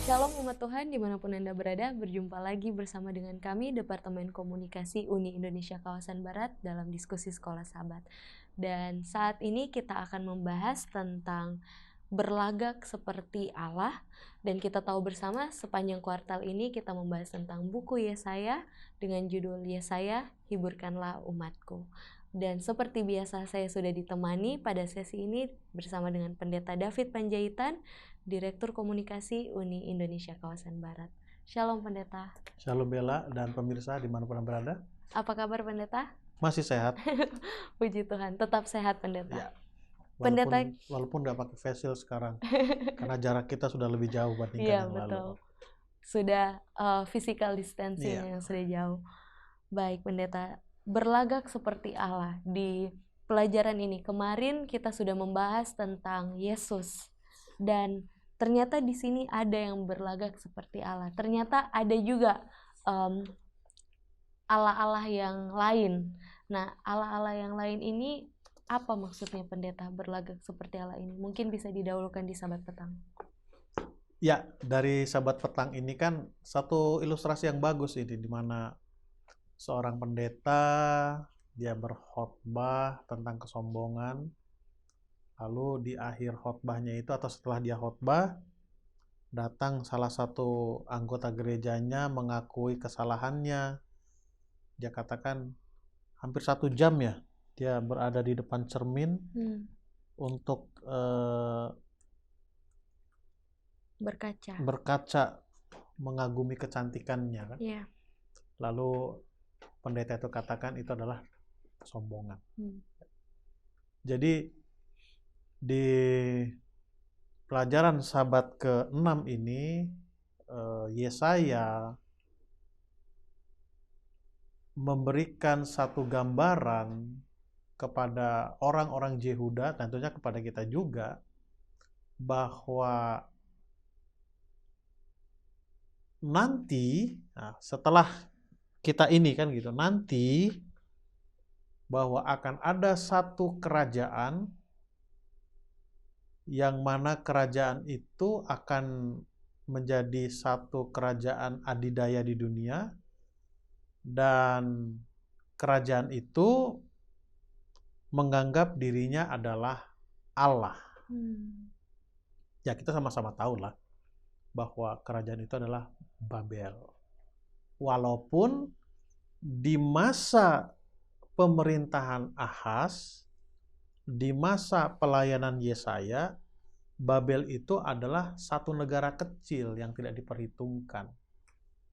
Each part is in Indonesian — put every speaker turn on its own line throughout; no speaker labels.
Shalom umat Tuhan dimanapun Anda berada, berjumpa lagi bersama dengan kami Departemen Komunikasi Uni Indonesia Kawasan Barat dalam diskusi Sekolah Sahabat. Dan saat ini kita akan membahas tentang berlagak seperti Allah. Dan kita tahu bersama sepanjang kuartal ini kita membahas tentang buku Yesaya dengan judul Yesaya, Hiburkanlah Umatku. Dan seperti biasa saya sudah ditemani pada sesi ini bersama dengan Pendeta David Panjaitan, Direktur Komunikasi Uni Indonesia Kawasan Barat. Shalom Pendeta.
Shalom Bella dan pemirsa dimanapun Anda berada.
Apa kabar Pendeta?
Masih sehat.
Puji Tuhan, tetap sehat Pendeta.
Ya.
Pendeta,
Walaupun nggak pakai face shield sekarang, karena jarak kita sudah lebih jauh bandingkan
iya
yang
betul.
lalu.
Sudah physical distancing yang sudah jauh. Baik Pendeta, berlagak seperti Allah. Di pelajaran ini kemarin kita sudah membahas tentang Yesus. Dan ternyata di sini ada yang berlagak seperti Allah. Ternyata ada juga Allah-Allah yang lain. Nah, Allah-Allah yang lain ini apa maksudnya Pendeta berlagak seperti Allah ini? Mungkin bisa didahulukan di Sahabat Petang.
Ya, dari Sahabat Petang ini kan satu ilustrasi yang bagus ini, di mana seorang pendeta dia berkhotbah tentang kesombongan. Lalu di akhir khotbahnya itu atau setelah dia khotbah, datang salah satu anggota gerejanya mengakui kesalahannya. Dia katakan hampir 1 jam ya dia berada di depan cermin untuk berkaca mengagumi kecantikannya kan.
Yeah.
Lalu pendeta itu katakan itu adalah kesombongan. Jadi di pelajaran Sabat ke-6 ini Yesaya memberikan satu gambaran kepada orang-orang Yehuda, tentunya kepada kita juga, bahwa nanti, setelah kita ini kan gitu, nanti bahwa akan ada satu kerajaan yang mana kerajaan itu akan menjadi satu kerajaan adidaya di dunia. Dan kerajaan itu menganggap dirinya adalah Allah. Ya kita sama-sama tahu lah bahwa kerajaan itu adalah Babel. Walaupun di masa pemerintahan Ahaz, di masa pelayanan Yesaya, Babel itu adalah satu negara kecil yang tidak diperhitungkan.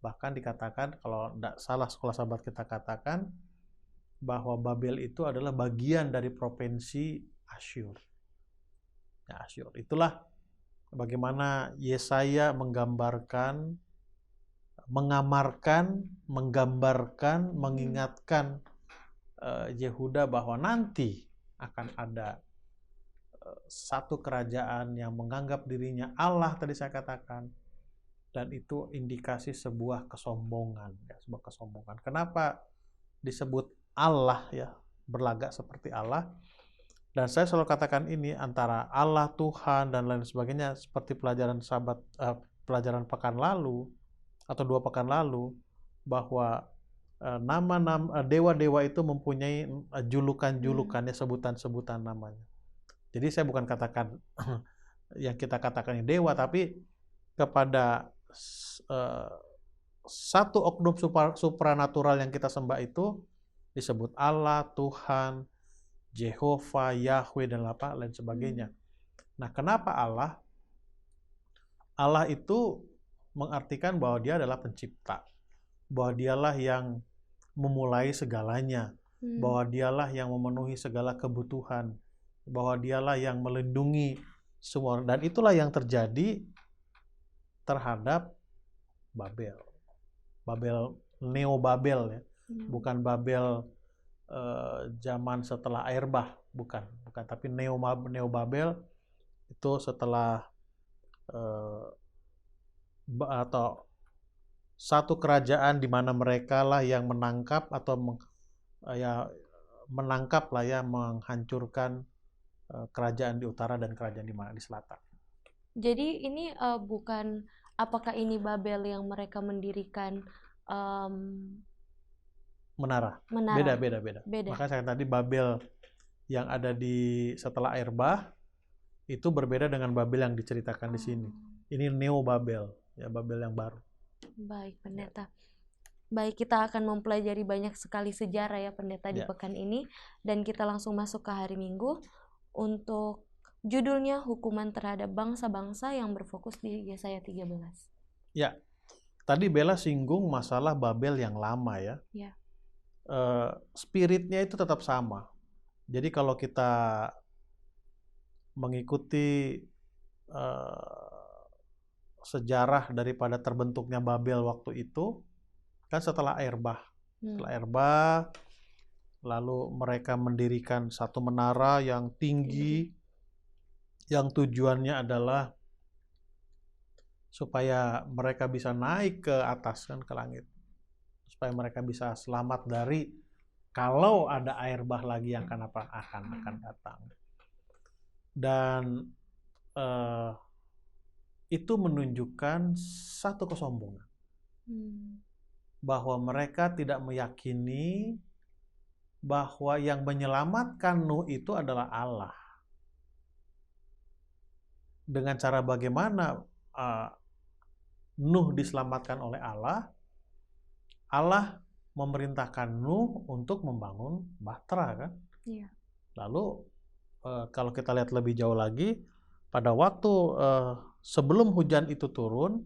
Bahkan dikatakan, kalau tidak salah sekolah sahabat kita katakan, bahwa Babel itu adalah bagian dari provinsi Asyur. Ya, Asyur. Itulah bagaimana Yesaya menggambarkan, mengamarkan, menggambarkan, mengingatkan Yehuda bahwa nanti akan ada satu kerajaan yang menganggap dirinya Allah, tadi saya katakan. Dan itu indikasi sebuah kesombongan, ya, sebuah kesombongan. Kenapa disebut Allah ya, berlagak seperti Allah? Dan saya selalu katakan ini antara Allah, Tuhan dan lain sebagainya, seperti pelajaran pelajaran pekan lalu atau 2 pekan lalu, bahwa nama-nama dewa-dewa itu mempunyai julukan-julukannya, sebutan-sebutan namanya. Jadi saya bukan katakan yang kita katakan ini dewa, tapi kepada satu oknum supranatural yang kita sembah itu disebut Allah, Tuhan, Jehovah, Yahweh dan lain sebagainya. Nah, kenapa Allah? Allah itu mengartikan bahwa dia adalah pencipta, bahwa dialah yang memulai segalanya, bahwa dialah yang memenuhi segala kebutuhan, bahwa dialah yang melindungi semua. Dan itulah yang terjadi terhadap Babel. Babel, Neo Babel ya. Bukan Babel zaman setelah air bah, bukan, tapi Neo Babel itu setelah atau satu kerajaan di mana mereka lah yang menangkap atau menghancurkan kerajaan di utara dan kerajaan di selatan.
Jadi ini bukan Apakah ini Babel yang mereka mendirikan
menara?
menara?
Beda.
Beda.
Maka saya tadi Babel yang ada di setelah air bah itu berbeda dengan Babel yang diceritakan di sini. Ini Neo Babel, ya Babel yang baru.
Baik, Pendeta. Baik, kita akan mempelajari banyak sekali sejarah ya Pendeta di pekan ini, dan kita langsung masuk ke hari Minggu untuk judulnya hukuman terhadap bangsa-bangsa yang berfokus di Yesaya 13.
Ya, tadi Bella singgung masalah Babel yang lama ya.
Ya.
Spiritnya itu tetap sama. Jadi kalau kita mengikuti sejarah daripada terbentuknya Babel waktu itu, kan setelah air bah. Setelah air bah, lalu mereka mendirikan satu menara yang tinggi, yang tujuannya adalah supaya mereka bisa naik ke atas kan, ke langit. Supaya mereka bisa selamat dari kalau ada air bah lagi yang akan datang. Dan itu menunjukkan satu kesombongan. Bahwa mereka tidak meyakini bahwa yang menyelamatkan Nuh itu adalah Allah. Dengan cara bagaimana Nuh diselamatkan oleh Allah, Allah memerintahkan Nuh untuk membangun bahtera kan.
Iya.
Lalu kalau kita lihat lebih jauh lagi, pada waktu sebelum hujan itu turun,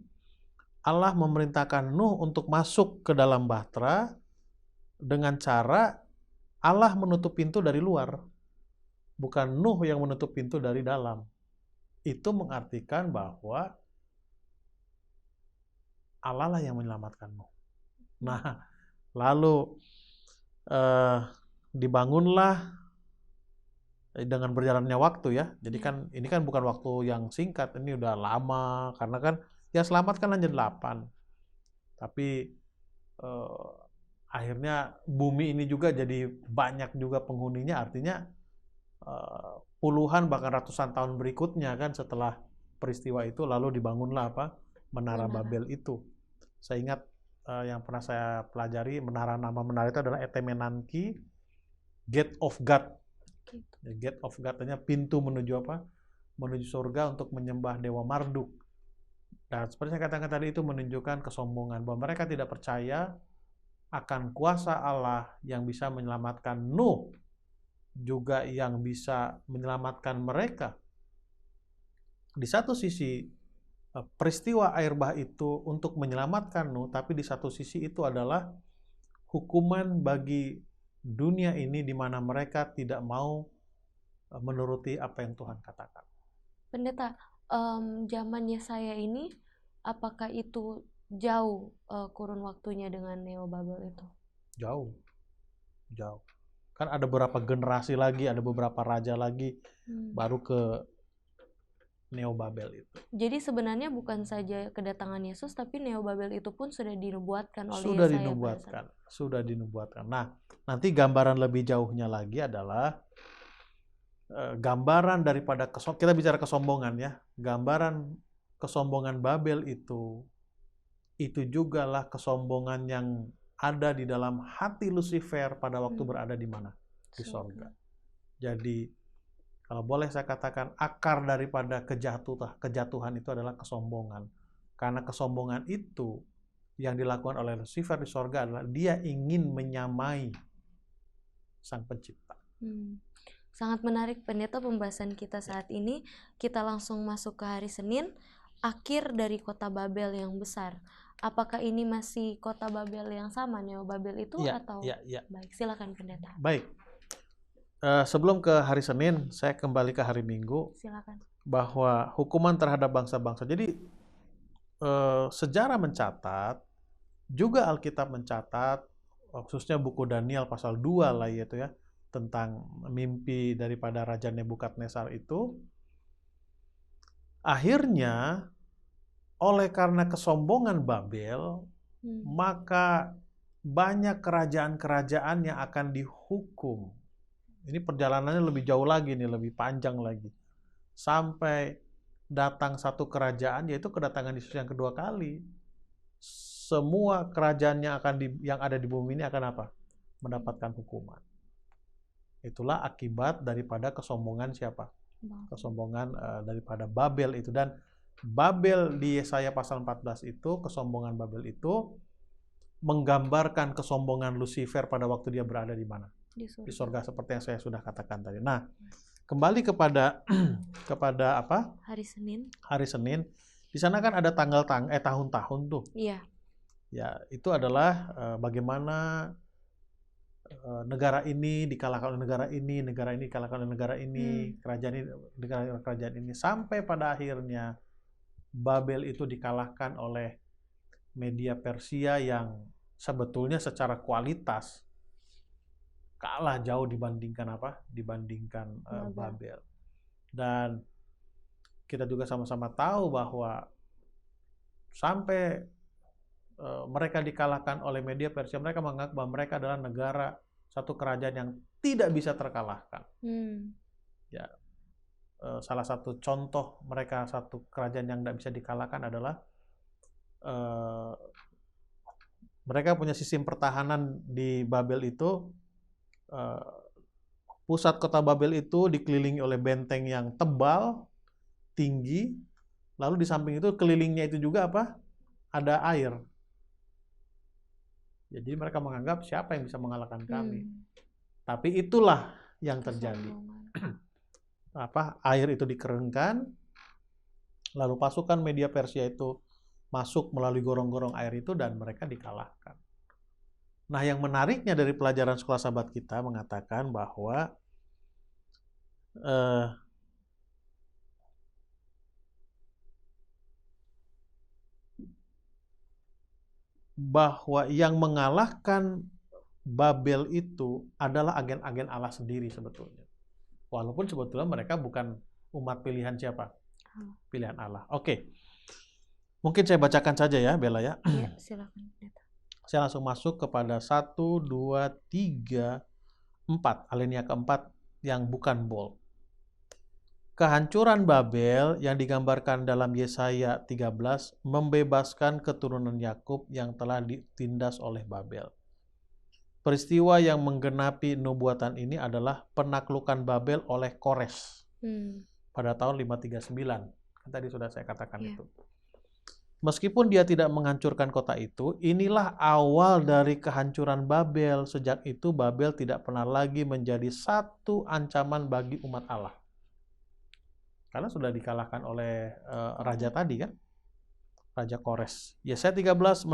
Allah memerintahkan Nuh untuk masuk ke dalam bahtera dengan cara Allah menutup pintu dari luar. Bukan Nuh yang menutup pintu dari dalam. Itu mengartikan bahwa Allah lah yang menyelamatkan Nuh. Nah, lalu dibangunlah dengan berjalannya waktu ya. Jadi kan ini kan bukan waktu yang singkat, ini udah lama karena kan yang selamat kan hanya 8. Tapi akhirnya bumi ini juga jadi banyak juga penghuninya, artinya puluhan bahkan ratusan tahun berikutnya kan setelah peristiwa itu lalu dibangunlah menara Babel itu. Saya ingat yang pernah saya pelajari, nama menara itu adalah Etemenanki, Gate of God. Gate of God artinya pintu menuju menuju surga untuk menyembah Dewa Marduk. Dan seperti saya katakan tadi, itu menunjukkan kesombongan bahwa mereka tidak percaya akan kuasa Allah yang bisa menyelamatkan Nuh, juga yang bisa menyelamatkan mereka. Di satu sisi peristiwa air bah itu untuk menyelamatkan Nuh, tapi di satu sisi itu adalah hukuman bagi dunia ini di mana mereka tidak mau menuruti apa yang Tuhan katakan.
Pendeta, zaman Yesaya ini apakah itu jauh kurun waktunya dengan Neo Babel itu?
Jauh. Kan ada beberapa generasi lagi, ada beberapa raja lagi baru ke Neo Babel itu.
Jadi sebenarnya bukan saja kedatangan Yesus, tapi Neo Babel itu pun sudah dinubuatkan oleh
Yesaya. Sudah dinubuatkan. Nah, nanti gambaran lebih jauhnya lagi adalah gambaran daripada kita bicara kesombongan ya. Gambaran kesombongan Babel itu jugalah kesombongan yang ada di dalam hati Lucifer pada waktu berada di mana? Di sorga. Jadi kalau boleh saya katakan, akar daripada kejatuhan itu adalah kesombongan. Karena kesombongan itu yang dilakukan oleh Lucifer di sorga adalah dia ingin menyamai Sang Pencipta.
Sangat menarik Pendeta pembahasan kita saat ini. Kita langsung masuk ke hari Senin, akhir dari kota Babel yang besar. Apakah ini masih kota Babel yang sama, Neo Babel itu atau?
Ya.
Baik, silakan Pendeta.
Baik. Sebelum ke hari Senin, saya kembali ke hari Minggu.
Silakan.
Bahwa hukuman terhadap bangsa-bangsa. Jadi sejarah mencatat, juga Alkitab mencatat, khususnya buku Daniel pasal 2 lah itu ya, tentang mimpi daripada Raja Nebukadnezar itu. Akhirnya oleh karena kesombongan Babel, maka banyak kerajaan-kerajaan yang akan dihukum. Ini perjalanannya lebih jauh lagi nih, lebih panjang lagi. Sampai datang satu kerajaan, yaitu kedatangan Yesus yang kedua kali. Semua kerajaan yang ada di bumi ini akan apa? Mendapatkan hukuman. Itulah akibat daripada kesombongan siapa? Kesombongan daripada Babel itu. Dan Babel di Yesaya pasal 14 itu, kesombongan Babel itu menggambarkan kesombongan Lucifer pada waktu dia berada di mana? Di surga, seperti yang saya sudah katakan tadi. Nah, kembali kepada apa?
Hari Senin.
Hari Senin. Di sana kan ada tahun-tahun tuh.
Iya.
Ya, itu adalah bagaimana negara ini dikalahkan oleh negara ini dikalahkan oleh negara ini, kerajaan ini, sampai pada akhirnya Babel itu dikalahkan oleh media Persia yang sebetulnya secara kualitas kalah jauh dibandingkan apa? Dibandingkan Babel. Dan kita juga sama-sama tahu bahwa sampai mereka dikalahkan oleh media Persia, mereka menganggap bahwa mereka adalah negara, satu kerajaan yang tidak bisa terkalahkan. Ya, salah satu contoh mereka satu kerajaan yang tidak bisa dikalahkan adalah mereka punya sistem pertahanan di Babel itu. Pusat kota Babel itu dikelilingi oleh benteng yang tebal, tinggi, lalu di samping itu kelilingnya itu juga apa? Ada air. Jadi mereka menganggap siapa yang bisa mengalahkan kami. Tapi itulah yang terjadi. Air itu dikeringkan, lalu pasukan media Persia itu masuk melalui gorong-gorong air itu dan mereka dikalahkan. Nah, yang menariknya dari pelajaran sekolah sahabat kita mengatakan bahwa yang mengalahkan Babel itu adalah agen-agen Allah sendiri sebetulnya. Walaupun sebetulnya mereka bukan umat pilihan siapa? Pilihan Allah. Oke. Mungkin saya bacakan saja ya, Bella ya.
Iya, silakan.
Saya langsung masuk kepada 1, 2, 3, 4. Alinea keempat yang bukan bold. Kehancuran Babel yang digambarkan dalam Yesaya 13 membebaskan keturunan Yakub yang telah ditindas oleh Babel. Peristiwa yang menggenapi nubuatan ini adalah penaklukan Babel oleh Kores pada tahun 539. Kan tadi sudah saya katakan itu. Meskipun dia tidak menghancurkan kota itu, inilah awal dari kehancuran Babel. Sejak itu Babel tidak pernah lagi menjadi satu ancaman bagi umat Allah. Karena sudah dikalahkan oleh raja tadi kan, Raja Kores. Yesaya 13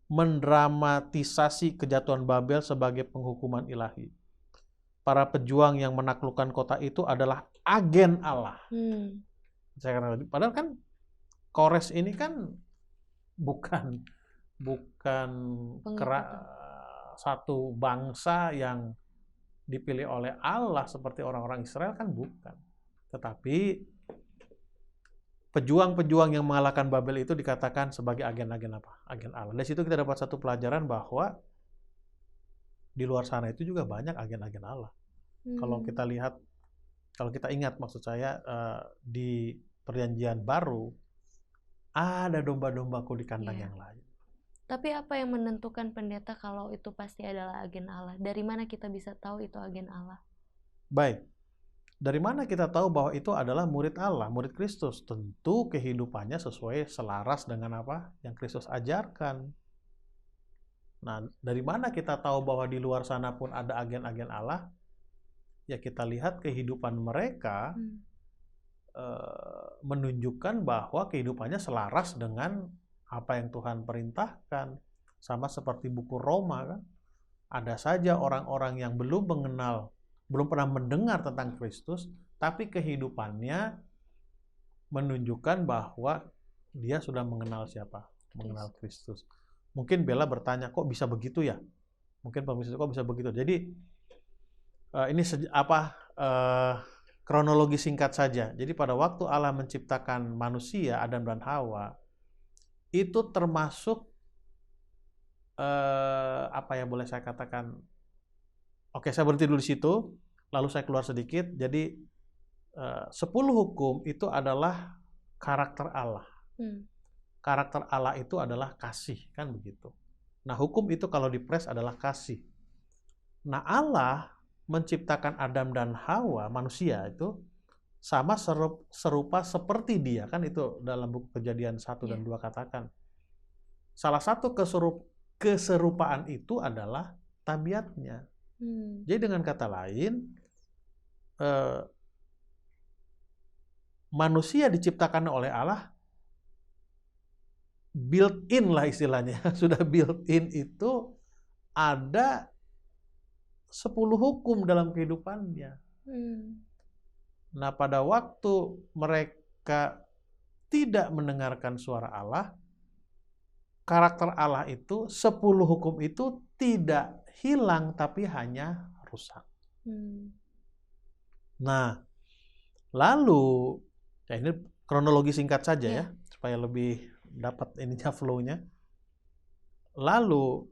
mendramatisasi kejatuhan Babel sebagai penghukuman ilahi. Para pejuang yang menaklukkan kota itu adalah agen Allah. Saya katakan tadi, padahal kan Kores ini kan bukan satu bangsa yang dipilih oleh Allah seperti orang-orang Israel, kan bukan. Tetapi pejuang-pejuang yang mengalahkan Babel itu dikatakan sebagai agen-agen apa? Agen Allah. Dari situ kita dapat satu pelajaran bahwa di luar sana itu juga banyak agen-agen Allah. Kalau kita lihat, kalau kita ingat maksud saya di Perjanjian Baru ada domba-dombaku di kandang yang lain.
Tapi apa yang menentukan pendeta kalau itu pasti adalah agen Allah? Dari mana kita bisa tahu itu agen Allah?
Baik. Dari mana kita tahu bahwa itu adalah murid Allah, murid Kristus? Tentu kehidupannya sesuai selaras dengan apa yang Kristus ajarkan. Nah, dari mana kita tahu bahwa di luar sana pun ada agen-agen Allah? Ya kita lihat kehidupan mereka menunjukkan bahwa kehidupannya selaras dengan apa yang Tuhan perintahkan. Sama seperti buku Roma kan. Ada saja orang-orang yang belum pernah mendengar tentang Kristus, tapi kehidupannya menunjukkan bahwa dia sudah mengenal siapa? Mengenal Kristus. Mungkin Bella bertanya, kok bisa begitu ya? Mungkin pemirsa, kok bisa begitu? Jadi ini kronologi singkat saja. Jadi pada waktu Allah menciptakan manusia, Adam dan Hawa, itu termasuk apa ya boleh saya katakan? Oke, saya berhenti dulu di situ, lalu saya keluar sedikit. Jadi 10 hukum itu adalah karakter Allah. Karakter Allah itu adalah kasih, kan begitu. Nah, hukum itu kalau dipres adalah kasih. Nah, Allah menciptakan Adam dan Hawa, manusia itu sama serupa seperti dia, kan itu dalam buku Kejadian 1 dan 2 katakan. Salah satu keserupaan itu adalah tabiatnya. Jadi dengan kata lain, manusia diciptakan oleh Allah built in lah istilahnya. Sudah built in itu ada 10 hukum dalam kehidupannya. Nah, pada waktu mereka tidak mendengarkan suara Allah, karakter Allah itu, 10 hukum itu tidak hilang, tapi hanya rusak. Nah, lalu, ya ini kronologi singkat saja ya, supaya lebih dapat ininya flow-nya. Lalu,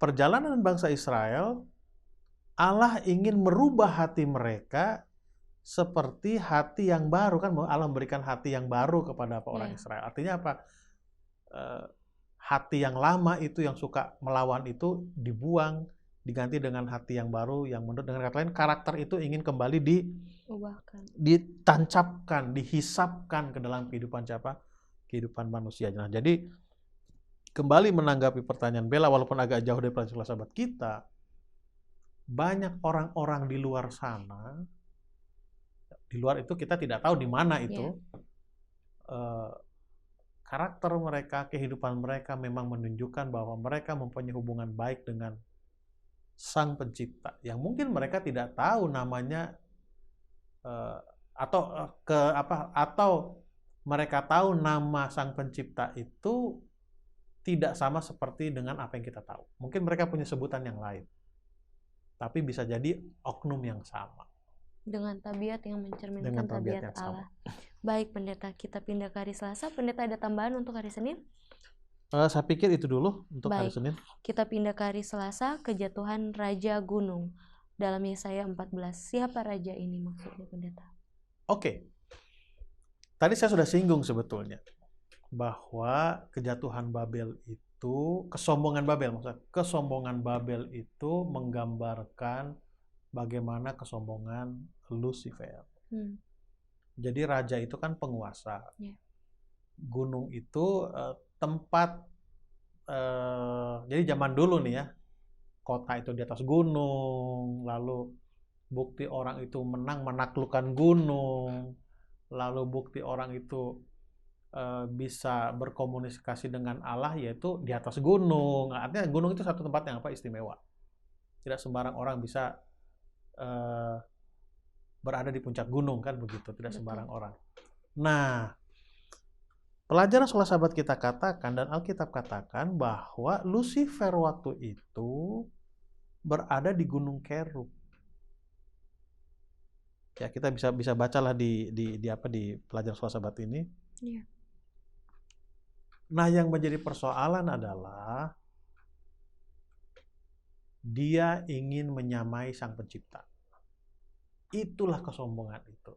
perjalanan bangsa Israel, Allah ingin merubah hati mereka seperti hati yang baru, kan Allah memberikan hati yang baru kepada orang Israel. Artinya apa? Hati yang lama itu yang suka melawan itu dibuang, diganti dengan hati yang baru yang menurut, dengan kata lain karakter itu ingin kembali ditancapkan, dihisapkan ke dalam kehidupan siapa? Kehidupan manusia. Nah, jadi kembali menanggapi pertanyaan Bella, walaupun agak jauh dari pelajaran sahabat kita, banyak orang-orang di luar sana, di luar itu kita tidak tahu di mana itu, karakter mereka, kehidupan mereka memang menunjukkan bahwa mereka mempunyai hubungan baik dengan Sang Pencipta, yang mungkin mereka tidak tahu namanya, atau mereka tahu nama Sang Pencipta itu tidak sama seperti dengan apa yang kita tahu. Mungkin mereka punya sebutan yang lain, tapi bisa jadi oknum yang sama.
Dengan tabiat yang mencerminkan tabiat Allah. Baik, Pendeta, kita pindah ke hari Selasa. Pendeta, ada tambahan untuk hari Senin?
Saya pikir itu dulu untuk hari Senin.
Kita pindah ke hari Selasa, kejatuhan Raja Gunung. Dalam Yesaya 14. Siapa raja ini maksudnya, Pendeta?
Oke. Tadi saya sudah singgung sebetulnya bahwa kejatuhan Babel itu, kesombongan Babel itu menggambarkan bagaimana kesombongan Lucifer. Jadi raja itu kan penguasa. Gunung itu tempat, jadi zaman dulu nih ya, kota itu di atas gunung, lalu bukti orang itu menang menaklukkan gunung, lalu bukti orang itu bisa berkomunikasi dengan Allah yaitu di atas gunung. Artinya gunung itu satu tempat yang istimewa. Tidak sembarang orang bisa berada di puncak gunung, kan begitu, tidak sembarang orang. Nah, pelajaran Sekolah Sahabat kita katakan dan Alkitab katakan bahwa Lucifer waktu itu berada di Gunung Kerub. Ya, kita bisa bacalah di pelajaran Sekolah Sahabat ini. Nah, yang menjadi persoalan adalah dia ingin menyamai Sang Pencipta. Itulah kesombongan itu.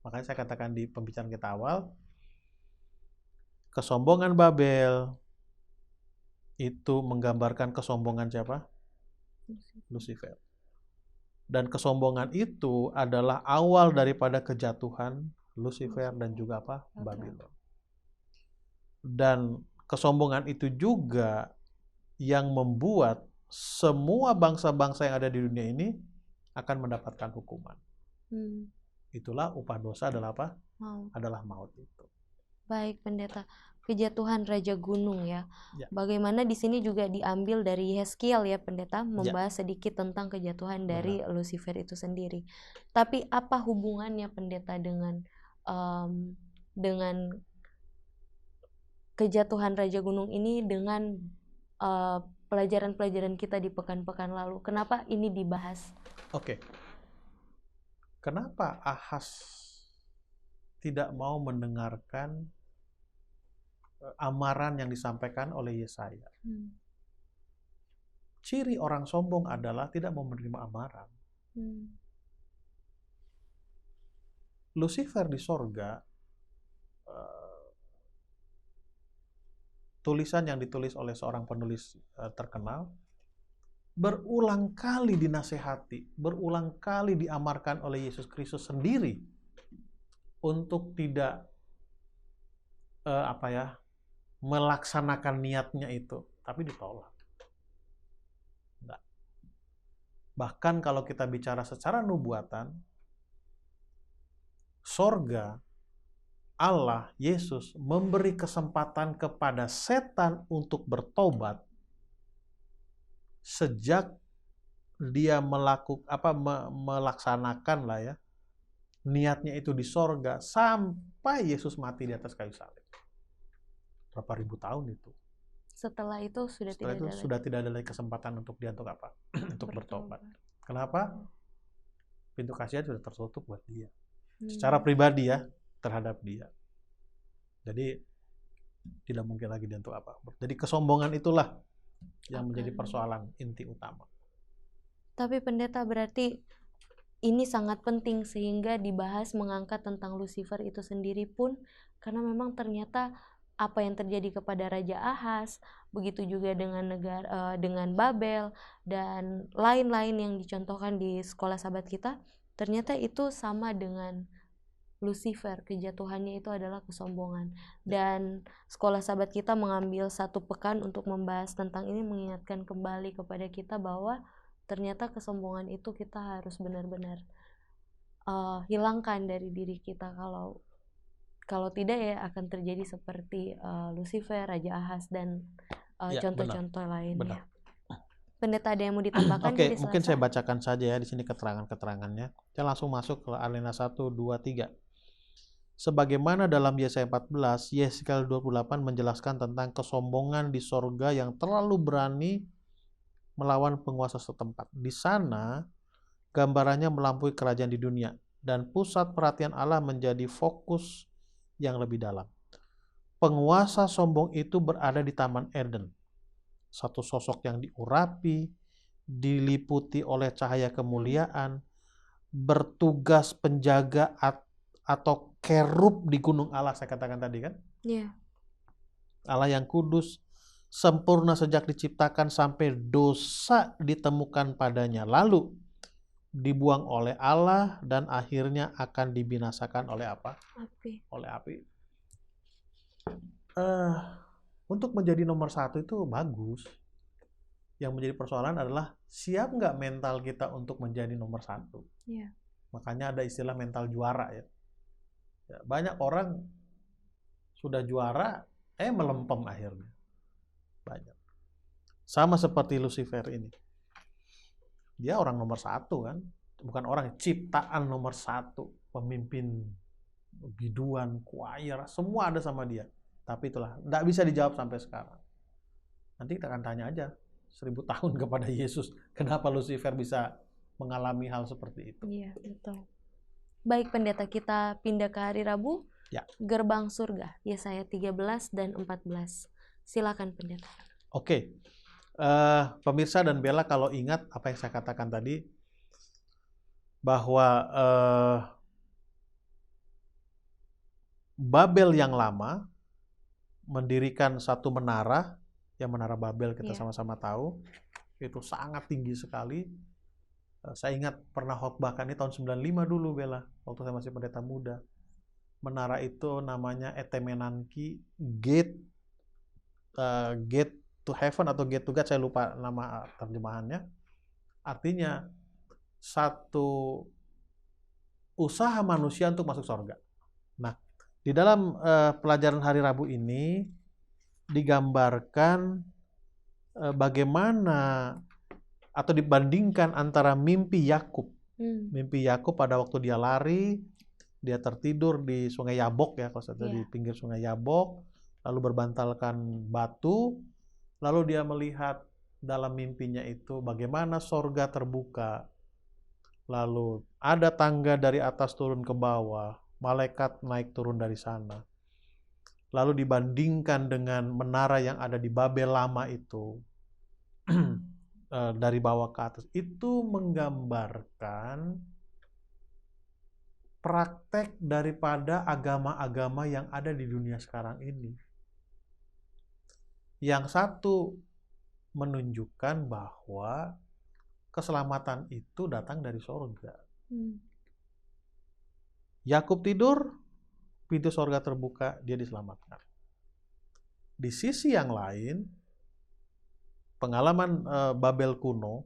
Makanya saya katakan di pembicaraan kita awal, kesombongan Babel itu menggambarkan kesombongan siapa? Lucifer. Dan kesombongan itu adalah awal daripada kejatuhan Lucifer dan juga Babylon. Dan kesombongan itu juga yang membuat semua bangsa-bangsa yang ada di dunia ini akan mendapatkan hukuman. Itulah upah dosa adalah apa? Adalah maut itu.
Baik, Pendeta. Kejatuhan Raja Gunung ya. Bagaimana di sini juga diambil dari Yeskiel ya, Pendeta, membahas sedikit tentang kejatuhan dari Lucifer itu sendiri. Tapi apa hubungannya, Pendeta, dengan kejatuhan Raja Gunung ini dengan pelajaran-pelajaran kita di pekan-pekan lalu? Kenapa ini dibahas?
Oke. Kenapa Ahaz tidak mau mendengarkan amaran yang disampaikan oleh Yesaya? Ciri orang sombong adalah tidak mau menerima amaran. Lucifer di sorga, tulisan yang ditulis oleh seorang penulis terkenal, berulang kali dinasehati, berulang kali diamarkan oleh Yesus Kristus sendiri untuk tidak melaksanakan niatnya itu, tapi ditolak. Enggak. Bahkan kalau kita bicara secara nubuatan, sorga, Allah, Yesus memberi kesempatan kepada setan untuk bertobat sejak dia melaksanakan lah ya niatnya itu di sorga sampai Yesus mati di atas kayu salib. Berapa ribu tahun itu.
Setelah itu
sudah tidak ada lagi kesempatan untuk dia untuk apa? Untuk bertobat. Kenapa? Pintu kasihan sudah tertutup buat dia. Secara pribadi ya, terhadap dia. Jadi tidak mungkin lagi dia untuk apa. Jadi kesombongan itulah yang menjadi persoalan inti utama.
Tapi pendeta, berarti ini sangat penting sehingga dibahas mengangkat tentang Lucifer itu sendiri pun, karena memang ternyata apa yang terjadi kepada Raja Ahaz, begitu juga dengan Babel dan lain-lain yang dicontohkan di sekolah sahabat kita, ternyata itu sama dengan Lucifer. Kejatuhannya itu adalah kesombongan. Dan sekolah sahabat kita mengambil 1 pekan untuk membahas tentang ini, mengingatkan kembali kepada kita bahwa ternyata kesombongan itu kita harus benar-benar hilangkan dari diri kita. Kalau tidak ya akan terjadi seperti Lucifer, Raja Ahaz, dan contoh-contoh lainnya. Pendeta, ada yang mau ditambahkan?
Oke, mungkin saya bacakan saja ya di sini keterangan-keterangannya. Saya langsung masuk ke Alena 1, 2, 3. Sebagaimana dalam Yesaya 14, Yeskiel 28 menjelaskan tentang kesombongan di sorga yang terlalu berani melawan penguasa setempat. Di sana, gambarannya melampaui kerajaan di dunia, dan pusat perhatian Allah menjadi fokus yang lebih dalam. Penguasa sombong itu berada di Taman Eden. Satu sosok yang diurapi, diliputi oleh cahaya kemuliaan, bertugas penjaga atau kerub di gunung Allah, saya katakan tadi kan?
Iya.
Allah yang kudus, sempurna sejak diciptakan sampai dosa ditemukan padanya. Lalu dibuang oleh Allah dan akhirnya akan dibinasakan oleh apa?
Api.
Oleh api. Untuk menjadi nomor 1 itu bagus. Yang menjadi persoalan adalah siap nggak mental kita untuk menjadi nomor 1.
Yeah.
Makanya ada istilah mental juara ya. Banyak orang sudah juara, melempem akhirnya. Banyak. Sama seperti Lucifer ini. Dia orang nomor 1 kan. Bukan orang, ciptaan nomor 1. Pemimpin, biduan, choir, semua ada sama dia. Tapi itulah, nggak bisa dijawab sampai sekarang. Nanti kita akan tanya aja 1000 tahun kepada Yesus, kenapa Lucifer bisa mengalami hal seperti itu.
Iya, betul. Baik pendeta, kita pindah ke hari Rabu.
Ya.
Gerbang surga, Yesaya 13 dan 14. Silakan pendeta.
Oke. Pemirsa dan Bella, kalau ingat apa yang saya katakan tadi, bahwa Babel yang lama mendirikan satu menara, yang menara Babel kita sama-sama tahu, itu sangat tinggi sekali. Saya ingat pernah khotbahkan ini tahun 95 dulu Bella, waktu saya masih pendeta muda. Menara itu namanya Etemenanki Gate to Heaven atau Gate to God, saya lupa nama terjemahannya. Artinya satu usaha manusia untuk masuk surga. Nah, di dalam pelajaran hari Rabu ini digambarkan bagaimana atau dibandingkan antara mimpi Yakub. Mimpi Yakub pada waktu dia lari, dia tertidur di Sungai Yabok ya, kalau saya di pinggir Sungai Yabok, lalu berbantalkan batu, lalu dia melihat dalam mimpinya itu bagaimana sorga terbuka, lalu ada tangga dari atas turun ke bawah, malaikat naik turun dari sana. Lalu dibandingkan dengan menara yang ada di Babel lama itu, dari bawah ke atas, itu menggambarkan praktek daripada agama-agama yang ada di dunia sekarang ini. Yang satu menunjukkan bahwa keselamatan itu datang dari surga. Yakub tidur, pintu surga terbuka, dia diselamatkan. Di sisi yang lain, pengalaman Babel kuno,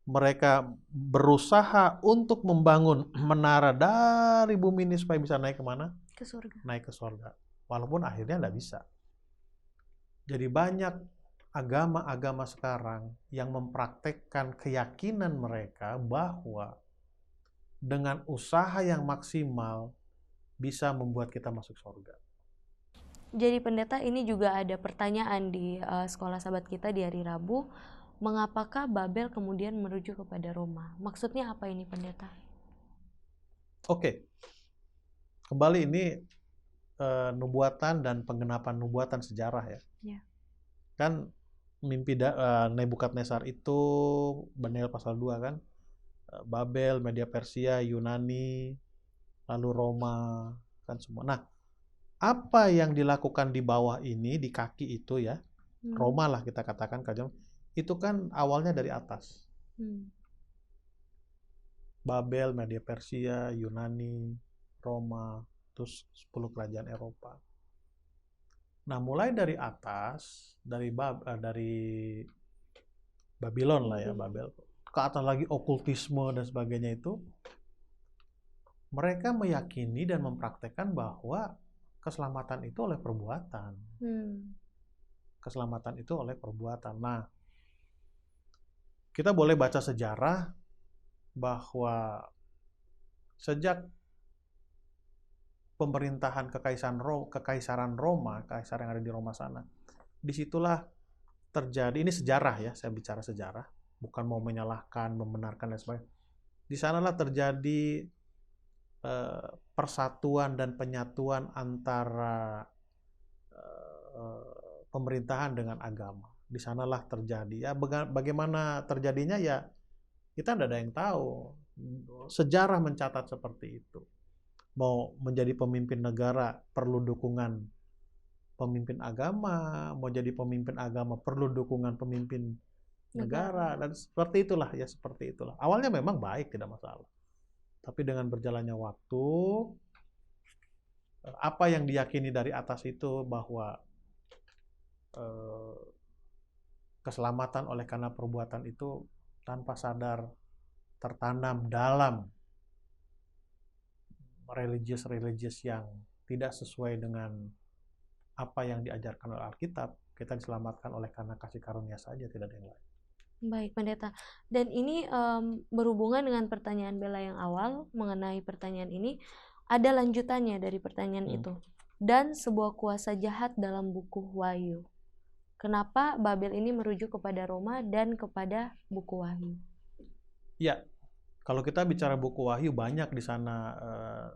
mereka berusaha untuk membangun menara dari bumi ini supaya bisa naik kemana?
Ke surga.
Naik ke surga. Walaupun akhirnya nggak bisa. Jadi banyak agama-agama sekarang yang mempraktekkan keyakinan mereka bahwa dengan usaha yang maksimal bisa membuat kita masuk surga.
Jadi pendeta, ini juga ada pertanyaan di sekolah sahabat kita di hari Rabu. Mengapakah Babel kemudian merujuk kepada Roma? Maksudnya apa ini pendeta?
Oke. Kembali ini nubuatan dan penggenapan nubuatan sejarah ya. Kan mimpi Nebukadnezar itu Daniel pasal 2 kan. Babel, Media Persia, Yunani, lalu Roma, kan semua. Nah, apa yang dilakukan di bawah ini, di kaki itu ya, Roma lah kita katakan, itu kan awalnya dari atas. Babel, Media Persia, Yunani, Roma, terus 10 kerajaan Eropa. Nah, mulai dari atas, dari Babylon lah ya, Babel, ke atas lagi okultisme dan sebagainya itu, mereka meyakini dan mempraktekkan bahwa keselamatan itu oleh perbuatan. Keselamatan itu oleh perbuatan. Nah, kita boleh baca sejarah bahwa sejak pemerintahan kekaisaran Roma, kaisar yang ada di Roma sana, disitulah terjadi, ini sejarah ya, saya bicara sejarah, bukan mau menyalahkan, membenarkan dan sebagainya. Di sanalah terjadi persatuan dan penyatuan antara pemerintahan dengan agama. Di sanalah terjadi. Ya, bagaimana terjadinya ya kita tidak ada yang tahu. Sejarah mencatat seperti itu. Mau menjadi pemimpin negara perlu dukungan pemimpin agama, mau jadi pemimpin agama perlu dukungan pemimpin negara, dan seperti itulah ya, seperti itulah. Awalnya memang baik, tidak masalah. Tapi dengan berjalannya waktu, apa yang diyakini dari atas itu bahwa keselamatan oleh karena perbuatan itu tanpa sadar tertanam dalam religius yang tidak sesuai dengan apa yang diajarkan oleh Alkitab. Kita diselamatkan oleh karena kasih karunia saja, tidak ada yang lain.
Baik, pendeta. Dan ini berhubungan dengan pertanyaan Bella yang awal mengenai pertanyaan ini. Ada lanjutannya dari pertanyaan itu. Dan sebuah kuasa jahat dalam buku Wahyu. Kenapa Babel ini merujuk kepada Roma dan kepada buku Wahyu?
Ya, kalau kita bicara buku Wahyu, banyak di sana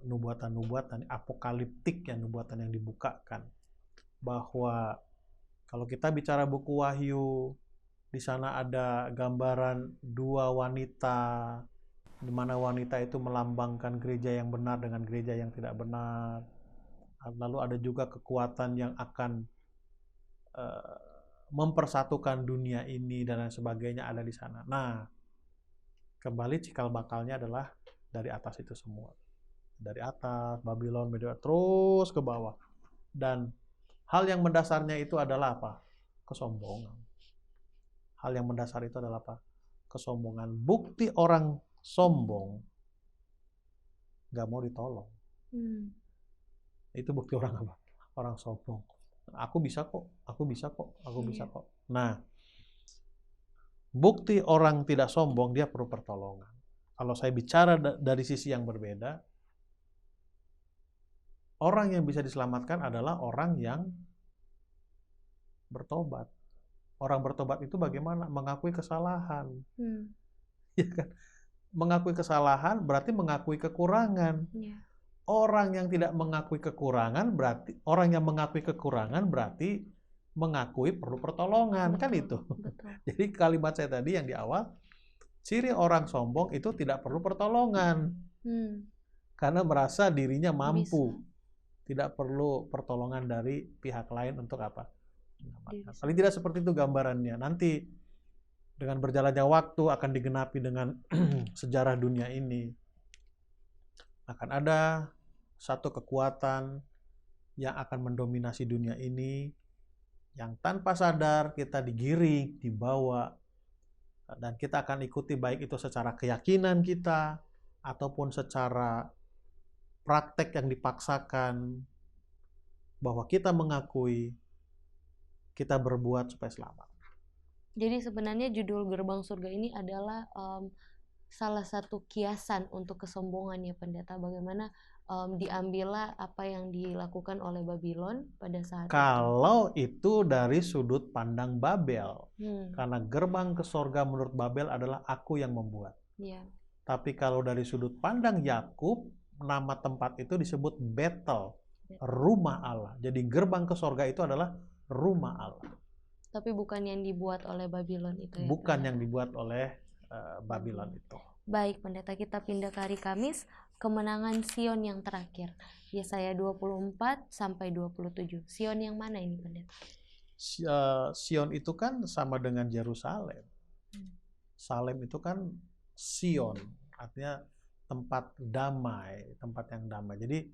nubuatan-nubuatan apokaliptik, ya, nubuatan yang dibukakan. Bahwa kalau kita bicara buku Wahyu, di sana ada gambaran dua wanita, di mana wanita itu melambangkan gereja yang benar dengan gereja yang tidak benar. Lalu ada juga kekuatan yang akan mempersatukan dunia ini dan lain sebagainya ada di sana. Nah, kembali cikal bakalnya adalah dari atas itu semua. Dari atas, Babylon, Media, terus ke bawah. Dan hal yang mendasarnya itu adalah apa? Kesombongan. Hal yang mendasar itu adalah apa? Kesombongan. Bukti orang sombong nggak mau ditolong. Itu bukti orang apa? Orang sombong. Aku bisa kok, aku bisa kok, aku bisa kok. Nah, bukti orang tidak sombong, dia perlu pertolongan. Kalau saya bicara dari sisi yang berbeda, orang yang bisa diselamatkan adalah orang yang bertobat. Orang bertobat itu bagaimana? Mengakui kesalahan. Ya kan? Mengakui kesalahan berarti mengakui kekurangan. Orang yang tidak mengakui kekurangan berarti mengakui perlu pertolongan. Betul, kan itu. Betul. Jadi kalimat saya tadi yang di awal, ciri orang sombong itu tidak perlu pertolongan. Karena merasa dirinya mampu,
Bisa.
tidak perlu pertolongan dari pihak lain untuk apa?
Diri
Paling tidak seperti itu gambarannya. Nanti dengan berjalannya waktu akan digenapi dengan sejarah dunia ini. Akan ada satu kekuatan yang akan mendominasi dunia ini, yang tanpa sadar kita digiring, dibawa, dan kita akan ikuti baik itu secara keyakinan kita, ataupun secara praktek yang dipaksakan, bahwa kita mengakui kita berbuat supaya selamat.
Jadi sebenarnya judul Gerbang Surga ini adalah salah satu kiasan untuk kesombongan ya pendeta. Bagaimana diambillah apa yang dilakukan oleh Babylon pada saat
Kalau itu dari sudut pandang Babel.
itu.
Karena gerbang ke sorga menurut Babel adalah aku yang membuat.
Yeah.
Tapi kalau dari sudut pandang Yakub, nama tempat itu disebut Betel, rumah Allah. Jadi gerbang ke sorga itu adalah rumah Allah.
Tapi bukan yang dibuat oleh Babylon itu ya?
Bukan yang dibuat oleh Babylon itu.
Baik pendeta, kita pindah ke hari Kamis, kemenangan Sion yang terakhir. Yesaya 24 sampai 27. Sion yang mana ini pendeta?
Sion itu kan sama dengan Yerusalem. Salem itu kan Sion, artinya tempat damai, tempat yang damai. Jadi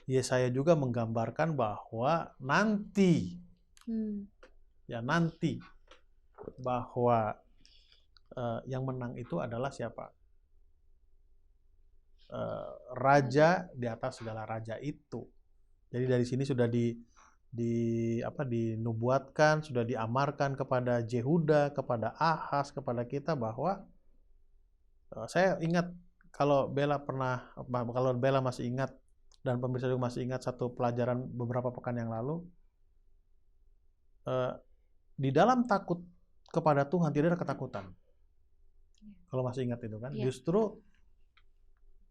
Yesaya juga menggambarkan bahwa nanti, nanti bahwa yang menang itu adalah siapa? Raja di atas segala raja itu. Jadi dari sini sudah dinubuatkan, sudah diamarkan kepada Yehuda, kepada Ahaz, kepada kita bahwa saya ingat kalau Bella masih ingat dan pemirsa juga masih ingat satu pelajaran beberapa pekan yang lalu, di dalam takut kepada Tuhan tidak ada ketakutan. Kalau masih ingat itu kan, justru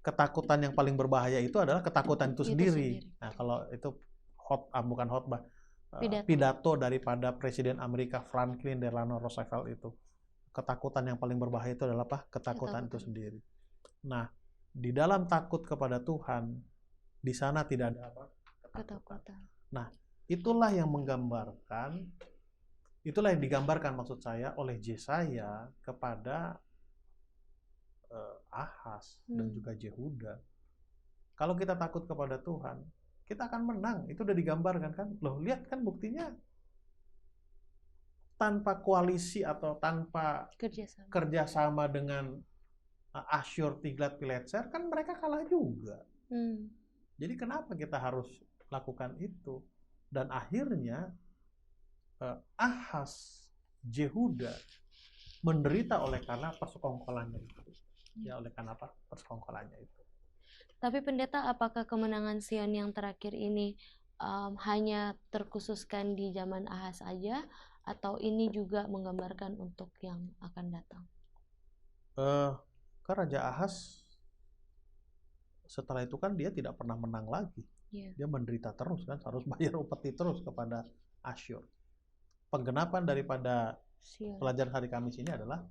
ketakutan yang paling berbahaya itu adalah ketakutan itu sendiri. Nah, kalau itu bukan khotbah, pidato daripada Presiden Amerika Franklin Delano Roosevelt itu. Ketakutan yang paling berbahaya itu adalah apa? Ketakutan itu sendiri. Nah, di dalam takut kepada Tuhan, di sana tidak ada apa? Ketakutan. Nah, itulah yang digambarkan maksud saya oleh Yesaya kepada Ahaz dan juga Yehuda. Kalau kita takut kepada Tuhan, kita akan menang. Itu udah digambarkan kan? Loh, lihat kan buktinya. Tanpa koalisi atau tanpa kerjasama dengan Asyur, Tiglat-Pileser, kan mereka kalah juga. Jadi kenapa kita harus lakukan itu? Dan akhirnya Ahaz, Yehuda menderita oleh karena persekongkolannya itu. Ya, oleh karena apa? Persekongkolannya itu.
Tapi pendeta, apakah kemenangan Sion yang terakhir ini hanya terkhususkan di zaman Ahaz saja, atau ini juga menggambarkan untuk yang akan datang?
Kan Raja Ahaz setelah itu kan dia tidak pernah menang lagi. Dia menderita terus kan, harus bayar upeti terus kepada Asyur. Penggenapan daripada pelajaran hari Kamis ini adalah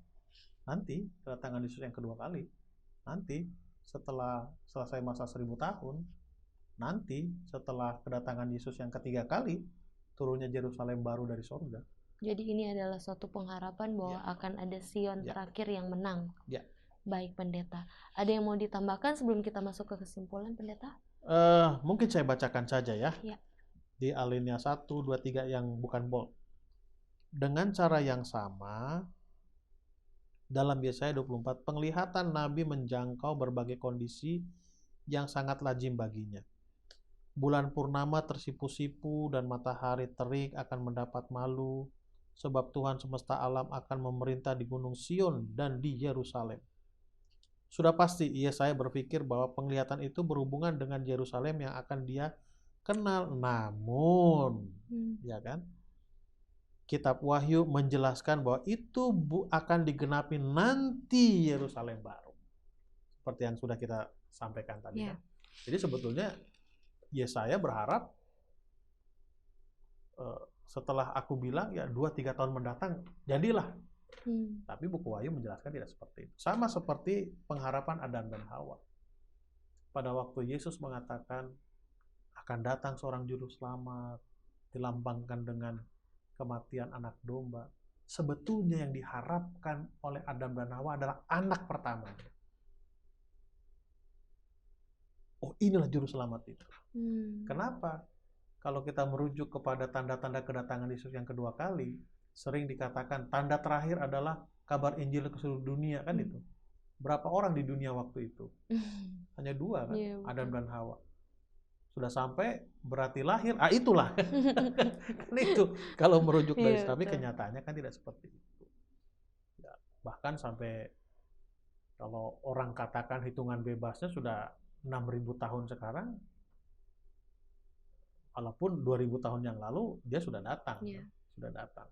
nanti kedatangan Yesus yang kedua kali, nanti setelah selesai masa 1000 tahun, nanti setelah kedatangan Yesus yang ketiga kali, turunnya Yerusalem baru dari surga.
Jadi ini adalah suatu pengharapan bahwa akan ada Sion terakhir yang menang. Baik pendeta, ada yang mau ditambahkan sebelum kita masuk ke kesimpulan pendeta?
Mungkin saya bacakan saja ya. Di alinea 1, 2, 3 yang bukan bold. Dengan cara yang sama, dalam Yesaya 24, penglihatan Nabi menjangkau berbagai kondisi yang sangat lazim baginya. Bulan purnama tersipu-sipu dan matahari terik akan mendapat malu, sebab Tuhan semesta alam akan memerintah di Gunung Sion dan di Yerusalem. Sudah pasti Yesaya berpikir bahwa penglihatan itu berhubungan dengan Yerusalem yang akan dia kenal. Namun, ya kan? Kitab Wahyu menjelaskan bahwa itu akan digenapi nanti Yerusalem baru. Seperti yang sudah kita sampaikan tadi. Kan? Jadi sebetulnya Yesaya berharap setelah aku bilang ya 2-3 tahun mendatang jadilah. Tapi buku Wahyu menjelaskan tidak seperti itu. Sama seperti pengharapan Adam dan Hawa. pada waktu Yesus mengatakan akan datang seorang juru selamat, dilambangkan dengan kematian anak domba, sebetulnya yang diharapkan oleh Adam dan Hawa adalah anak pertama. Oh, inilah juru selamat itu. Kenapa? Kalau kita merujuk kepada tanda-tanda kedatangan Yesus yang kedua kali, sering dikatakan tanda terakhir adalah kabar Injil ke seluruh dunia, kan itu. Berapa orang di dunia waktu itu? Hanya 2 kan, Adam dan Hawa. Sudah sampai berarti lahir, itulah. Kan itu kalau merujuk dari tapi kenyataannya kan tidak seperti itu. Ya, bahkan sampai kalau orang katakan hitungan bebasnya sudah 6.000 tahun sekarang, walaupun 2.000 tahun yang lalu dia sudah datang. Sudah datang.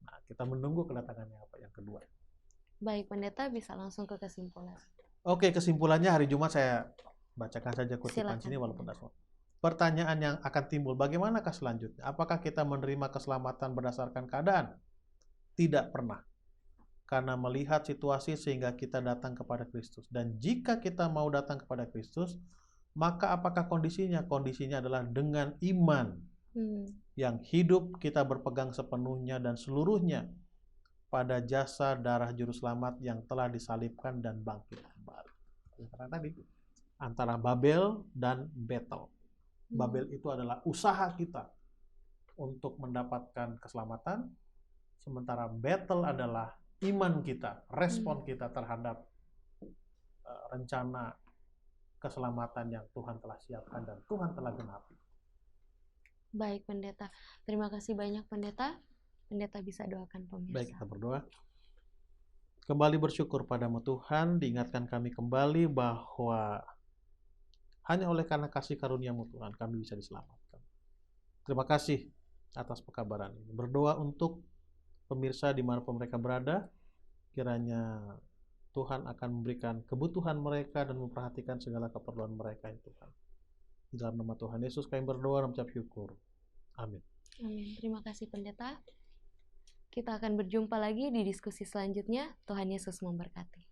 Nah, kita menunggu kedatangannya apa yang kedua.
Baik, Pendeta bisa langsung ke kesimpulan.
Oke, kesimpulannya hari Jumat saya bacakan saja kutipan sini walaupun tidak. Pertanyaan yang akan timbul, bagaimanakah selanjutnya? Apakah kita menerima keselamatan berdasarkan keadaan? Tidak pernah. Karena melihat situasi sehingga kita datang kepada Kristus. Dan jika kita mau datang kepada Kristus, maka apakah kondisinya? Kondisinya adalah dengan iman yang hidup kita berpegang sepenuhnya dan seluruhnya pada jasa darah juru selamat yang telah disalibkan dan bangkit kembali. Karena tadi antara Babel dan Betel. Babel itu adalah usaha kita untuk mendapatkan keselamatan, sementara Betel adalah iman kita, respon kita terhadap rencana keselamatan yang Tuhan telah siapkan dan Tuhan telah genapi.
Baik, Pendeta. Terima kasih banyak, Pendeta. Pendeta bisa doakan pemirsa.
Baik, kita berdoa. Kembali bersyukur padamu Tuhan, diingatkan kami kembali bahwa hanya oleh karena kasih karunia-Mu Tuhan kami bisa diselamatkan. Terima kasih atas pekabaran ini. Berdoa untuk pemirsa dimanapun mereka berada, kiranya Tuhan akan memberikan kebutuhan mereka dan memperhatikan segala keperluan mereka ya Tuhan. Dalam nama Tuhan Yesus kami berdoa dan mengucap syukur. Amin.
Amin. Terima kasih Pendeta. Kita akan berjumpa lagi di diskusi selanjutnya. Tuhan Yesus memberkati.